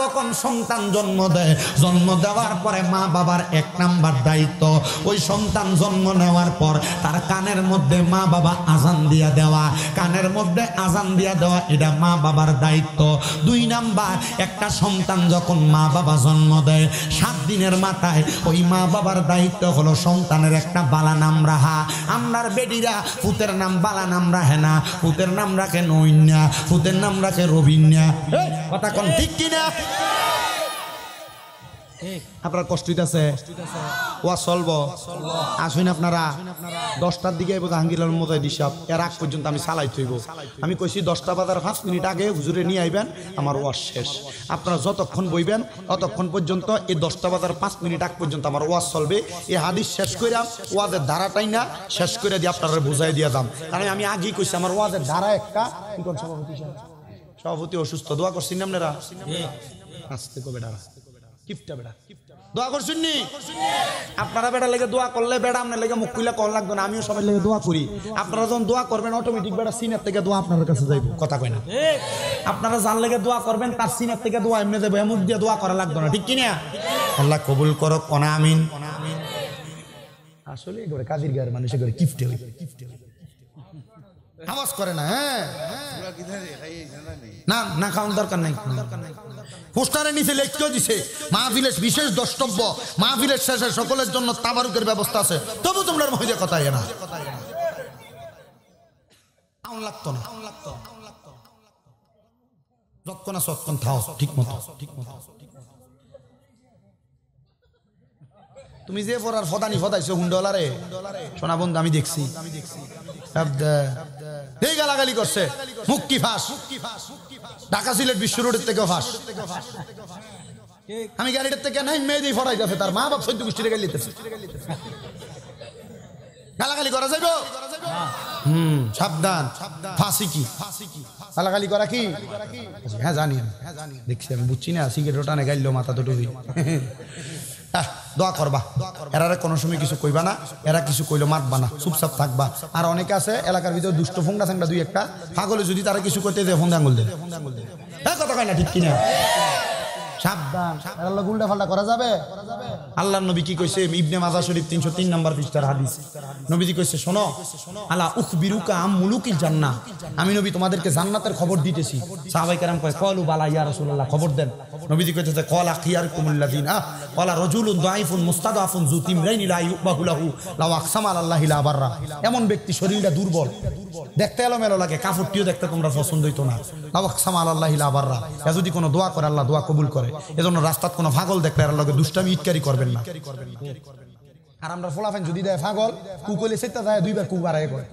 যখন সন্তান জন্ম দেয়, জন্ম দেওয়ার পরে মা বাবার 1 নাম্বার দায়িত্ব, ওই সন্তান জন্ম নেওয়ার পর তার কানের মধ্যে মা বাবা আজান দিয়া দেওয়া, কানের মধ্যে আজান দিয়া দেওয়া, এটা মা বাবার দায়িত্ব। 2 নাম্বার, একটা সন্তান যখন মা বাবা জন্ম দেয় 7 দিনের মাথায় ওই মা বাবার দায়িত্ব হলো সন্তানের একটা বালা নাম রাখা। আমরার বেটিরা পুতের নাম বালা নাম রাখে না, পুতের নাম রাখে নৈন্যা, পুতের নাম রাখে রবিন্যা। কথা কোন ঠিক কিনা? আপনার কষ্ট হইতেছে, ওয়া চলবো। আসুন আপনারা 10টার দিকে জাহাঙ্গীরের মতো দিশাব এর আগ পর্যন্ত আমি চালাই থইব। আমি কইছি 10টা বাজার 5 মিনিট আগে হুজুরে নিয়ে আইবেন, আমার ওয়াজ শেষ। আপনারা যতক্ষণ বইবেন ততক্ষণ পর্যন্ত এই 10টা বাজার 5 মিনিট আগ পর্যন্ত আমার ওয়াজ চলবে। এই হাদিস শেষ করে ওয়াজের ধারাটাই না শেষ করে দিয়ে আপনারা বুঝাই দিয়ে দাম। কারণ আমি আগেই কইছি আমার ওয়াজের ধারা একটা। সভাপতি অসুস্থ, দোয়া করছেন আপনারা? আস্তে কো বেটা, কিফটা বেটা দোয়া করছেন নি? আপনারা বেটা লেগে দোয়া করলে বেটা আপনার লেগে মুখ খুলে কল লাগবে না। আমিও সবাই লেগে দোয়া করি। আপনারা যখন দোয়া করবেন অটোমেটিক বেটা সিনের থেকে দোয়া আপনার কাছে যাইব। কথা কয় না? আপনারা যার লেগে দোয়া করবেন তার সিনের থেকে দোয়া এমনি যাবে, মুখ দিয়ে দোয়া করা লাগবে না। ঠিক কিনা? আল্লাহ কবুল করো, কোনা আমিন। আসলে করে কাজীর গায়ের মানুষের করে কিফটে হইবে, আওয়াজ করে না। হ্যাঁ না না, খাওয়ার দরকার নাই। পোস্টারের নিচে লেখকেও দিছে মাহফিলের বিশেষ দ্রষ্টব্য, মাহফিলের শেষে সকলের জন্য তাবারুকের ব্যবস্থা আছে। তবু তোমরা মহিলা কথা না লাগতো না, যতক্ষণ আছে ততক্ষণ থাও ঠিক মতো। তুমি যে পড়ার ফদানি ফদাইছো হুন্ডলারে সোনা বন্ধু, আমি দেখছি এই গালাগালি করছে, মুক্কি ফাঁস, ঢাকা সিলেট বিশ্ব রোডের থেকে ফাঁস। আমি গাড়িটার থেকে নাই মেয়ে দিয়ে ফটাই যাবে, তার মা বাপ 14 গোষ্ঠীর গালিতেছে। গালাগালি করা যাইব? সাবধান, ফাঁসি কি গালাগালি করা কি? হ্যাঁ জানি, দেখছি আমি, বুঝছি না। সিগারেট টানে গাইলো মাথা তো ডুবি। দোয়া করবা, এরা কোনো সময় কিছু কইবা না, এরা কিছু কইলো মারবা না, চুপচাপ থাকবা। আর অনেকে আছে এলাকার ভিতরে দুষ্ট ফোংটা থাকবা, 2-1টা পাগলে যদি তারা কিছু করতে দেয় ফোন আঙুল দেয়। হ্যাঁ কথা কয় না? ঠিক কিনা? সাবধান, উল্টা ফাল্টা করা যাবে। আল্লাহর নবী কি কইছে? ইবনে মাজাহ শরীফ 303 নম্বর পৃষ্ঠার হাদিস। নবীজি কইছে, শোনো, আলা উখবিরুকা আম মুলুকিল জান্নাহ, আমি নবী তোমাদেরকে জান্নাতের খবর দিতেছি। সাহাবায়ে কেরাম কয় ক্বালু বালা ইয়া রাসূলুল্লাহ, খবর দেন। নবীজি কইতেছে ক্বালা খিয়ারকুমুল্লাযিনা ক্বালা রাজুলুন দাঈফুন মুস্তাদআফুন যু তিমরাইনি লা ইউবাহু লাহু লাউ আকসামা আলাল্লাহি লা বাররা। এমন ব্যক্তি শরীরটা দুর্বল, দেখতে এলোমেলো লাগে, কাপড়টিও দেখতে তোমরা পছন্দ হইতো না। লাউ আকসামা আলাল্লাহি লা বাররা, এ যদি কোনো দোয়া করে আল্লাহ দোয়া কবুল করে। এজন্য রাস্তাত কোনো পাগল দেখলে আর লগে দুষ্টামি ইটকারি করবেন না। আর আমরা ফলাফেন যদি দেয় পাগল, কুকলে সেটা যায় 2বার কুক বাড়ায় করে।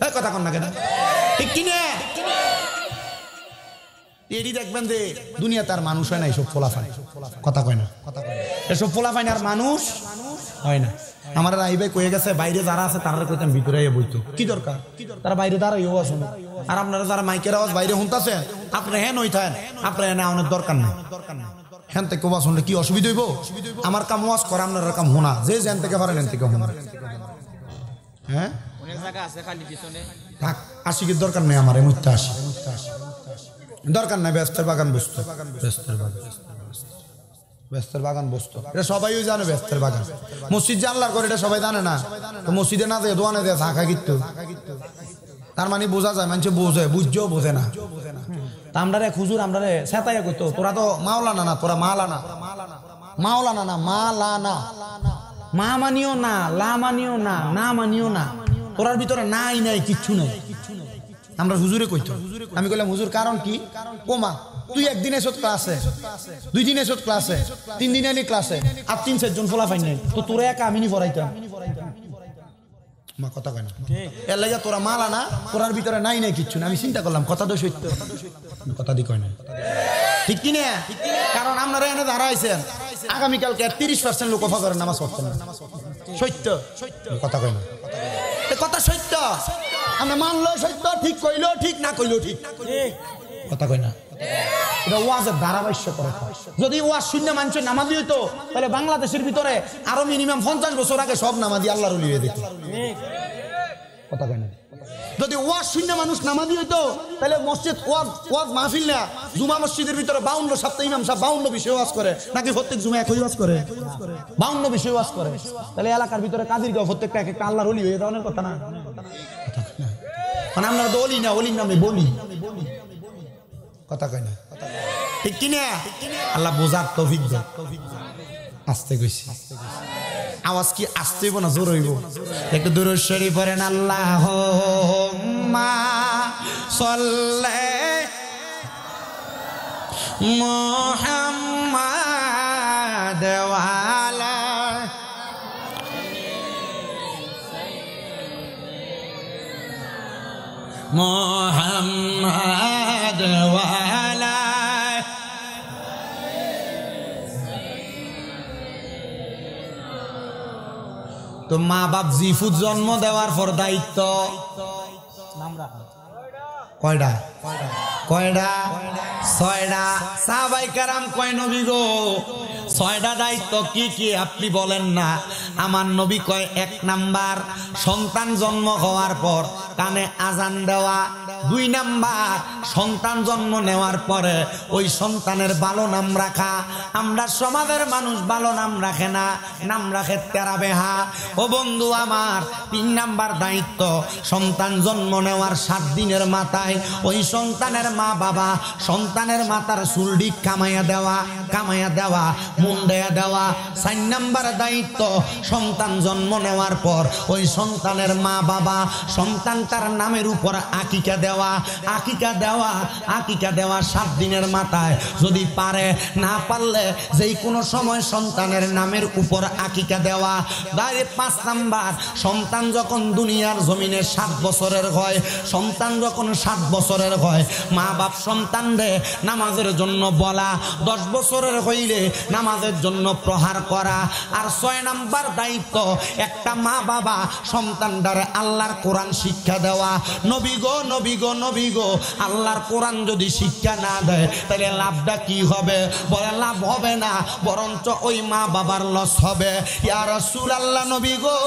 এই কথা কন না কেন? ঠিক কি না? এডি দেখবেন যে দুনিয়া তার মানুষ হয় না, এইসব ফলাফান। কথা কয় না? এসব ফলাফান আর মানুষ হয় না। আমার রাইবে কয়ে গেছে বাইরে যারা আছে তারা কইতাম ভিতরে বইতো, কি দরকার? তারা বাইরে দাঁড়াইও আসুন। আর আপনারা যারা মাইকের আওয়াজ বাইরে শুনতেছেন, আপনারা হ্যাঁ নইতেন, আপনারা এনে অনেক দরকার নাই। হ্যান থেকে ওয়াজ শুনলে কি অসুবিধা হইব? আমার কাম ওয়াজ করা, আপনার কাম হোনা। যে যেন থেকে পারেন এন থেকে হোনা। হ্যাঁ থাক, আশিকের দরকার নেই আমার, মুইতে আসি দরকার নাই। ব্যস্তের বাগান বসতো, ব্যস্তের বাগান বসতো, এটা সবাই জানে। ব্যস্তের বাগান মসজিদ যে আল্লাহর করে এটা সবাই জানে না। তো মসজিদে না যায়, দোয়ানে দেয়, থাকা কিন্তু তার মানে বোঝা যায়, মানুষ বোঝে, বুঝছেও বোঝে না। তা আমরা রে খুজুর, আমরা রে সেতাইয়া কইতো, তোরা তো মাওলানা না, তোরা মালানা। মাওলানা না, মালানা। মা মানিও না, লা মানিও না, না মানিও না, তোরার ভিতরে নাই নাই কিচ্ছু নাই। আমরা হুজুরে কইতো। আমি কইলাম হুজুর কারণ কি? কোমা তুই একদিন এসত ক্লাসে, 2 দিন এসত ক্লাসে, 3 দিন এলি ক্লাসে, আর 3-4 জন ফলা ফাইন নাই, তো তোরা একা আমি নি পড়াইতাম। মা কথা কয় না, এর লাগে তোরা মালা না, তোরার ভিতরে নাই নাই কিচ্ছু না। আমি চিন্তা করলাম কথা তো সত্য, কথা দি কয় না, ঠিক কি না? কারণ আপনারা এনে দাঁড়াইছেন, আগামীকালকে 30% লোক ফজরের নামাজ পড়তেন না। সত্য কথা কই না, কথা সত্য। আমি মানলো সত্য, ঠিক কইলো ঠিক, না কইলো ঠিক, কথা কই না। এটা ওয়াজের ধারাবাহিক করে। যদি ওয়াজ শূন্য মানুষের নামাজি হইতো তাহলে বাংলাদেশের ভিতরে আরো মিনিমাম 50 বছর আগে সব নামাজি আল্লাহর ওলি হয়ে যেত, কথা কই না। যদি ওয়াজ শূন্য মানুষ নামাজি হইতো তাহলে মসজিদ ওয়াজ মাহফিল না, জুমা মসজিদের ভিতরে 52 সপ্তাহ ইমাম সাহেব 52 বিষয় ওয়াজ করে, নাকি প্রত্যেক জুমা একই ওয়াজ করে? 52 বিষয় ওয়াজ করে। তাহলে এলাকার ভিতরে কাদিরগাঁও প্রত্যেকটা এক একটা আল্লাহর ওলি হয়ে যাওয়ার কথা না। মানে আমরা তো ওলি না, ওলির নামে বলি, কথা কই না, ঠিক কিনা? আল্লাহ বোঝার তৌফিক দাও। আস্তে কইছি, আওয়াজ কি আস্তে হইব না জোর হইব? একটু দুরূদ শরীফ পড়েন। আল্লাহুম্মা সাল্লি মুহাম্মাদ ওয়া আলা মুহাম্মাদ ওয়া আলা। তো মা বাপ জিফুত জন্ম দেওয়ার পর দায়িত্ব কয়টা? কয়টা? 6টা। সাহাবায়ে কেরাম কয় নবী গো 6টা দায়িত্ব কি কি আপনি বলেন না? আমার নবী কয় 1 নাম্বার সন্তান জন্ম হওয়ার পর কানে আজান দেওয়া, 2 নাম্বার সন্তান জন্ম নেওয়ার পরে ওই সন্তানের ভালো নাম রাখা। আমরা সমাজের মানুষ ভালো নাম রাখে না, নাম রাখে তেরা বেহা। ও বন্ধু আমার 3 নাম্বার দায়িত্ব সন্তান জন্ম নেওয়ার 7 দিনের মাথায় ওই সন্তানের মা বাবা সন্তানের মাথার চুলডি কামাইয়া দেওয়া মুন্ডাইয়া দেওয়া। 4 নাম্বার দায়িত্ব সন্তান জন্ম নেওয়ার পর ওই সন্তানের মা বাবা সন্তান তার নামের উপর আকিকা দেওয়া 7 দিনের মাথায়। যদি পারে, না পারলে যেই কোনো সময় সন্তানের নামের উপর আকিকা দেওয়া। 5 নাম্বার সন্তান যখন দুনিয়ার জমিনে 7 বছরের হয়, সন্তান যখন 7 বছরের হয় মা বাপ সন্তানরে নামাজের জন্য বলা, 10 বছরের হইলে নামাজের জন্য প্রহার করা। আর 6 নাম্বার দায়িত্ব একটা মা বাবা সন্তানটারে আল্লাহর কোরআন শিক্ষা দেওয়া। নবী গো আল্লাহর কোরআন যদি শিক্ষা না দেয় তাহলে লাভটা কি হবে? বলে লাভ হবে না, বরঞ্চ ওই মা বাবার লস হবে। ইয়া রাসূলুল্লাহ নবী গো,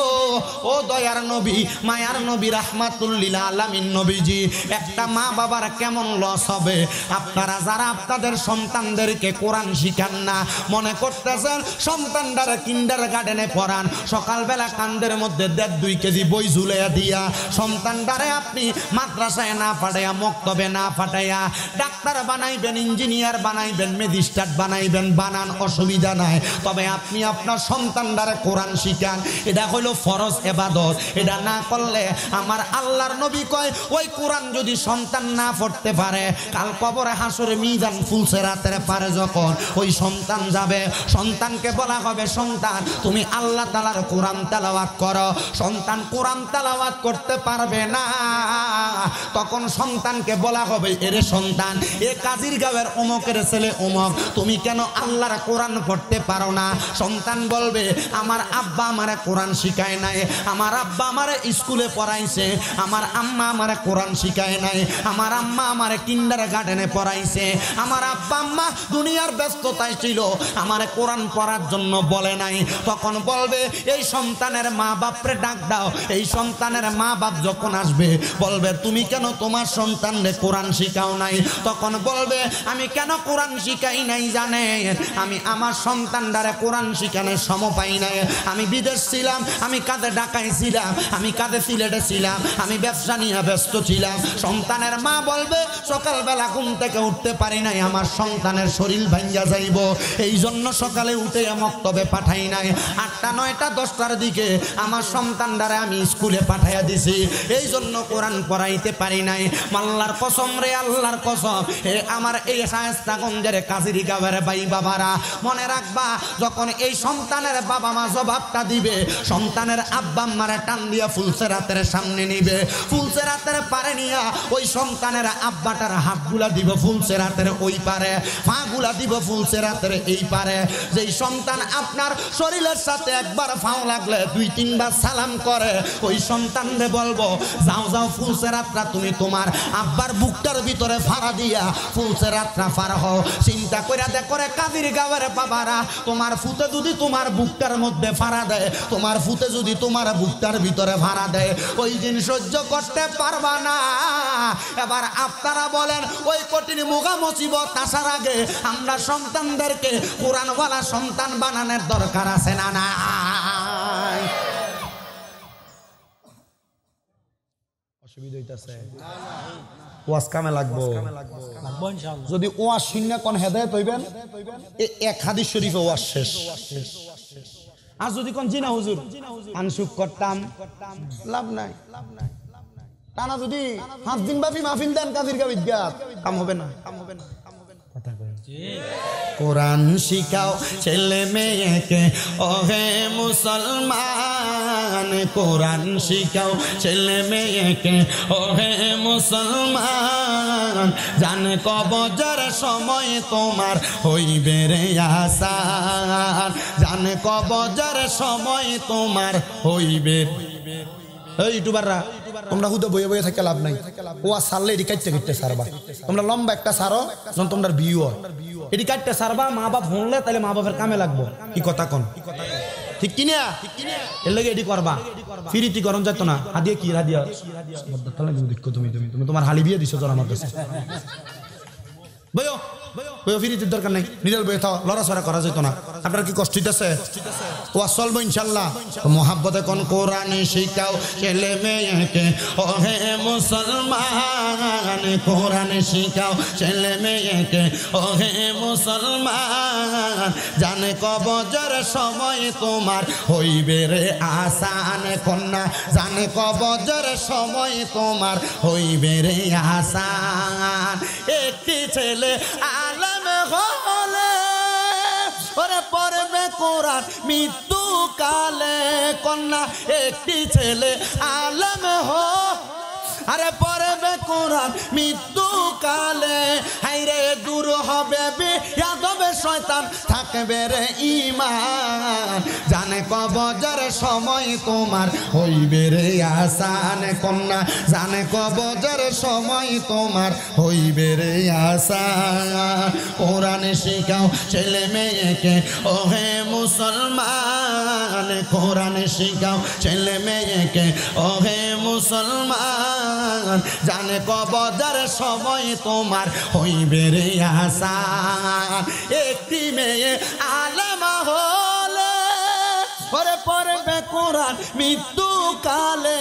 ও দয়ার নবী, মায়ার নবী, রাহমাতুল লিল আলামিন নবীজি, একটা মা বাবার কেমন লস হবে? আপনারা যারা আপনাদের সন্তানদেরকে কোরআন শিখান না, মনে করতেছেন সন্তানটারে কিন্ডারগার্টেনে পড়ান, সকালবেলা কান্দের মধ্যে 1.5-2 কেজি বই ঝুলাইয়া দিয়া সন্তানটারে আপনি মাদ্রাসায় না পাঠাইয়া, মক্তবে না পাঠাইয়া ডাক্তার বানাইবেন, ইঞ্জিনিয়ার বানাইবেন, ম্যাজিস্ট্রেট বানাইবেন, বানান, অসুবিধা নাই। তবে আপনি আপনার সন্তানটারে কোরআন শিখান। এটা হলো ফরজ ইবাদত। এটা না করলে আমার আল্লাহর নবী কয় ওই কোরআন যদি সন্তান না পড়তে পারে, কাল কবরে হাসরে মিজান ফুলসেরাতের পারে যখন ওই সন্তান যাবে, সন্তানকে বলা হবে সন্তান তুমি আল্লাহ তাআলার কোরআন তেলাওয়াত করো। সন্তান কোরআন তেলাওয়াত করতে পারবে না, তখন সন্তানকে বলা হবে এরে সন্তান, এ কাজিরগাঁওয়ের অমুকের ছেলে অমুক, তুমি কেন আল্লাহর কোরআন পড়তে পারো না? সন্তান বলবে আমার আব্বা আমারে কোরআন শিখায় নাই, আমার আব্বা আমারে স্কুলে পড়াইছে, আমার আম্মা আমারে কোরআন শিখায় নাই, আমার আম্মা আমারে কিন্ডারগার্টেনে পড়াইছে, আমার আব্বা আম্মা দুনিয়ার ব্যস্ততায় ছিল, আমারে কোরআন পড়ার জন্য বলে নাই। তখন বলবে এই সন্তানের মা বাপরে ডাক দাও। এই সন্তানের মা বাপ যখন আসবে বলবে তুমি কেন তোমার সন্তানরে কোরআন শিখাও নাই? তখন বলবে আমি কেন কোরআন শিখাই নাই জানেন? আমি আমার সন্তানটারে কোরআন শিখানোর সময় পাই নাই। আমি বিদেশ ছিলাম, আমি কাঁধে ঢাকায় ছিলাম, আমি কাঁধে সিলেটে ছিলাম, আমি ব্যবসা নিয়ে ব্যস্ত ছিলাম। সন্তানের মা বলবে সকালবেলা ঘুম থেকে উঠতে পারি নাই, আমার সন্তানের শরীর ভাঙ্গা যাইব, এই জন্য সকালে উঠে মক্তবে পাঠাই নাই। 8টা 9টা 10টার দিকে আমার সন্তানটারে আমি স্কুলে পাঠাইয়া দিছি, এই জন্য কোরআন পড়াইতে পারি নাই। আল্লাহর কসম রে, আল্লাহর কসম, হে আমার এই শায়েস্তাগঞ্জের কাজিরি গাঁয়ের ভাই বাবারা, মনে রাখবা যখন এই সন্তানের বাবা মা জবাবটা দিবে, সন্তানের আব্বা আম্মারে টান দিয়া ফুলসেরাতের সামনে নিবে, ফুলসেরাতের পারে নিয়া ওই সন্তানের আব্বাটার হাতগুলা দিব ফুলসেরাতের ওই পারে, পাগুলা দিব ফুলসেরাতের এই পারে। যেই সন্তান আপনার শরীরের সাথে একবার ফাও লাগলে 2-3 বার সালাম করে, ওই সন্তানরে বলবো যাও যাও ফুলসেরাতটা তুমি তোমার আব্বার বুকটার ভিতরে ফাড়া দিয়া ফুলসেরাতটা ফাড়া হও। চিন্তা কইরা দেখো রে কাদির গাঁয়ের বাবারা, তোমার ফুতে যদি তোমার বুকটার মধ্যে ফাড়া দেয়, তোমার ফুতে যদি তোমার বুকটার ভিতরে ফাড়া দেয়, ওই দিন সহ্য করতে পারবা না। এবার আপনারা বলেন ওই কঠিন মুগা মুসিবত আসার আগে আমরা সন্তানদেরকে কোরআনওয়ালা সন্তান বানানোর দরকার আছে না নাই? অসুবিধা হইতাছে? ওয়াজ কামে লাগবো ইনশাআল্লাহ। যদি ওয়াজ শূন্য কোন হেদায়েত হইবেন, এক হাদিস শরীফে ওয়াজ শেষ। আর যদি কোন জিনা হুজুর আনসুক করতাম, লাভ নাই। টানা যদি 5 দিন ব্যাপী মাহফিল দেন কাজির গাবিত গাত, কাম হবে না। কোরআন শিখাও ছেলে মেয়েকে ওহে মুসলমান, কোরআন শিখাও ছেলে মেয়েকে ওহে মুসলমান, জানে কবজের সময় তোমার হইবে রে আসান, জানে কবজের সময় তোমার হইবে। এই ইউটিউবাররা তোমরা হুদে বইয়ে বইয়ে থাকে লাভ নাই। ওয়া সারলে এটি কাটতে কাটতে সারবা। তোমরা লম্বা একটা সারো, যখন তোমরা বিয়ে হয় এটি কাটতে সারবা। মা বাপ শুনলে তাহলে মা বাপের কামে লাগবো। কি কথা কন? ঠিক কিনা? এর লাগে এটি করবা। ফিরিতি গরম যেত না। হাদিয়া কি হাদিয়া? তুমি তোমার হালি বিয়ে দিছো তোর আমার কাছে। বইও বইও, ফিরিতির দরকার নাই। নিরাল বইয়ে থাও, লড়াচড়া করা যেত না। আপনার কি কষ্ট হইতেছে? ওয়া চলবো ইনশাল্লাহ। মোহাব্বতে কোন কোরআন শিখাও ছেলে মেয়েকে ওহে মুসলমান, কোরআন শিখাও ছেলে মেয়েকে ওহে মুসলমান, জানে কবজের সময় তোমার হইবে রে আসান, কন্যা জানে কবজের সময় তোমার হইবে রে আসান। একটি ছেলে আলেম হলে ওরে পড়বে কোরআন মৃত্যু কালে, কন্যা একটি ছেলে আলেম আরে পড়বে কোরআন মৃত্যু কালে, হাইরে দূর হবে বিয়াদবে শয়তান থাকবে রে ঈমান, জানে কবজের সময় তোমার হইবে রে আসান, কন্যা জানে কবজের সময় তোমার হইবে রে আসান। কোরআন শিখাও ছেলে মেয়েকে ওহে মুসলমান, কোরআন শিখাও ছেলে মেয়েকে ওহে মুসলমান, জানে কবজের সময় তোমার হইবে রে আসান। একটি মেয়ে আলেমা হলে পরে পড়বে কোরআন মৃত্যু কালে,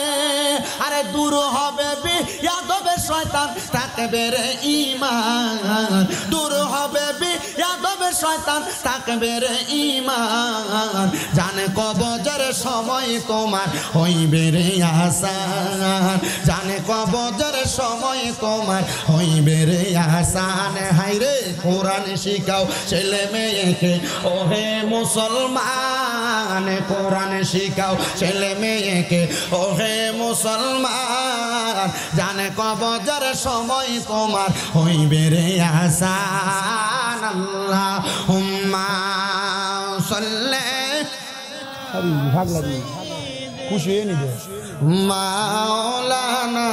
আরে দূর হবে বিয়াদবে শয়তান থাকবে রে ঈমান, দূর হবে বিয়াদবে শয়তান থাকবে রে ঈমান, জানে কবজের সময় তোমার হইবে রে আসান, জানে কবজের সময় তোমার হইবে রে আসান। হাইরে কোরআন শিখাও ছেলে মেয়েকে ওহে মুসলমান, কোরআন শিখাও ছেলে মেয়েকে ওহে মুসলমান, জানে কবজের সময় তোমার হইবে রে আসান। আল্লাহুম্মা সাল্লি ভাগ লাগি খুশি হয়ে নিবে মাওলানা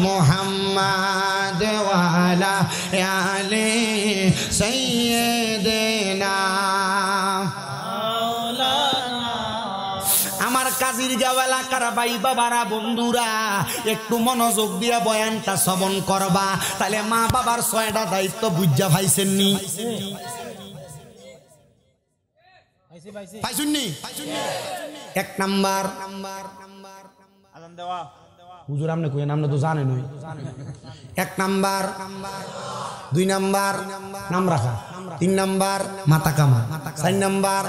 মুহাম্মদ ওয়া আলা আলি সাইয়্যিদিনা। আমার কাজির গাঁও এলাকার ভাই বাবারা বন্ধুরা একটু মনোযোগ দিয়া বয়ানটা শ্রবণ করবা, তাহলে মা বাবার 6টা দায়িত্ব বুঝা পাইছেননি? পাইছুননি? 1 নাম্বার আজান দেওয়া। হুজুর আমনে কই নামটা তো জানেন। 1 নাম্বার, 2 নাম্বার নাম রাখা, 3 নাম্বার মাথা কামা, 4 নাম্বার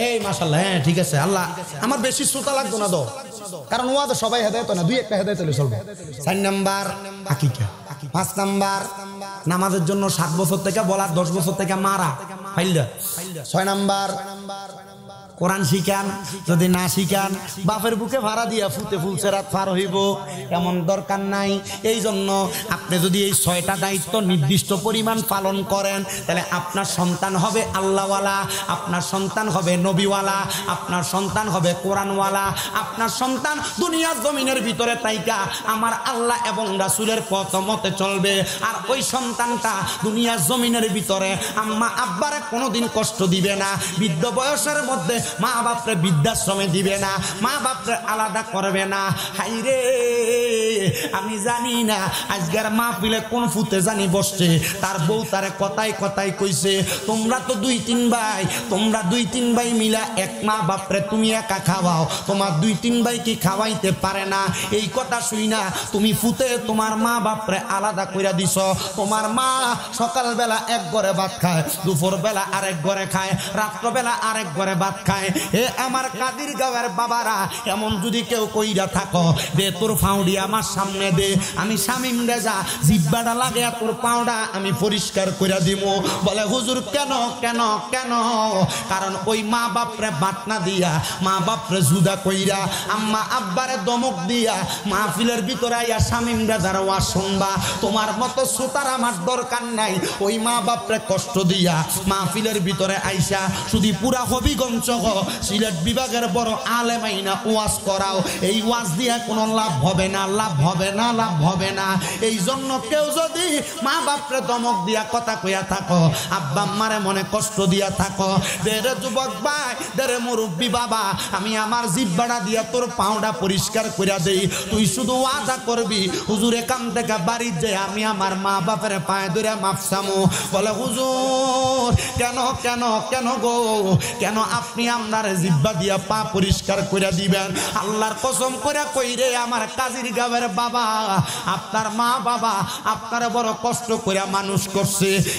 এই মাশাআল্লাহ, হ্যাঁ ঠিক আছে। আল্লাহ আমার বেশি শ্রোতা লাগতো না, কারণ ওয়া তো সবাই হেদায়েত না, দুই একটা হেদায়েত হলে চলবে। 4 নাম্বার আকিকা। 5 নাম্বার নামাজের জন্য 7 বছর থেকে বলা, 10 বছর থেকে মারা ফাইলদা। 6 নাম্বার কোরআন শিখান, যদি না শিখান বাপের বুকে ভাড়া দিয়া ফুতে ফুলছে রাত পার হইব, এমন দরকার নাই। এই জন্য আপনি যদি এই 6টা দায়িত্ব নির্দিষ্ট পরিমাণ পালন করেন, তাহলে আপনার সন্তান হবে আল্লাহওয়ালা, আপনার সন্তান হবে নবীওয়ালা, আপনার সন্তান হবে কোরআনওয়ালা, আপনার সন্তান দুনিয়ার জমিনের ভিতরে তাইকা আমার আল্লাহ এবং রাসূলের পথ মতে চলবে। আর ওই সন্তানটা দুনিয়ার জমিনের ভিতরে আম্মা আব্বারে কোনোদিন কষ্ট দিবে না, বৃদ্ধ বয়সের মধ্যে মা বাপরে বৃদ্ধাশ্রমে দিবে না, মা বাপরে আলাদা করবে না। হাইরে আমি জানি না আজকের মাহফিলে কোন ফুতে জানি বসছে, তার বউ তারে কথায় কথায় কইছে, তোমরা তো 2-3 ভাই, তোমরা 2-3 ভাই মিলা এক মা বাপরে তুমি একা খাওয়াও, তোমার 2-3 ভাই কি খাওয়াইতে পারে না? এই কথা শুই না তুমি ফুতে তোমার মা বাপরে আলাদা কইরা দিছ। তোমার মা সকালবেলা এক ঘরে ভাত খায়, দুপুর বেলা আরেক ঘরে খায়, রাত্রবেলা আরেক ঘরে ভাত খায়। হে আমার কাদির গাঁয়ের বাবারা, এমন যদি কেউ কইরা থাকো, দে তোর ফাউডি আমার সামনে দে, আমি শামিম রেজা জিব্বাটা লাগে তোর পাউডা আমি পরিষ্কার করে দিব। বলে হুজুর কেন কেন কেন? কারণ ওই মা বাপরে বাটনা দিয়া, মা বাপরে জুদা কইরা, আম্মা আব্বারে দমক দিয়া মাহফিলের ভিতরে আইয়া শামিম রেজার ওয়াজ শুনবা। তোমার মতো শ্রোতার আমার দরকার নাই। ওই মা বাপরে কষ্ট দিয়া মাহফিলের ভিতরে আইসা শুধু পুরা হবিগঞ্জ সিলেট বিভাগের বড় আলেমাইনা ওয়াজ করাও, এই ওয়াজ দিয়া কোনো লাভ হবে না, লাভ হবে না, লাভ হবে না। এই জন্য কেউ যদি মা বাপরে দমক দিয়া কথা কইয়া থাকো, আব্বা আম্মারে মনে কষ্ট দিয়া থাকো, দেরে যুবক ভাই, দেরে মুরব্বী বাবা, আমি আমার জিব্বাটা দিয়া তোর পাউডা পরিষ্কার কইরা দেই, তুই শুধু ওয়াদা করবি হুজুরে কাম থেকে বাড়ি যে আমি আমার মা বাপের পায়ে ধরে মাফ চামু। বলে হুজুর কেন কেন কেন গো, কেন আপনি আপনার জিব্বা দিয়া পা পরিষ্কার করে দিবেন? আল্লাহর কসম করে কই রে আমার কাজীর গাঁয়ের বাবা, আপনার মা বাবা আপনার বড় কষ্ট করে মানুষ করছে।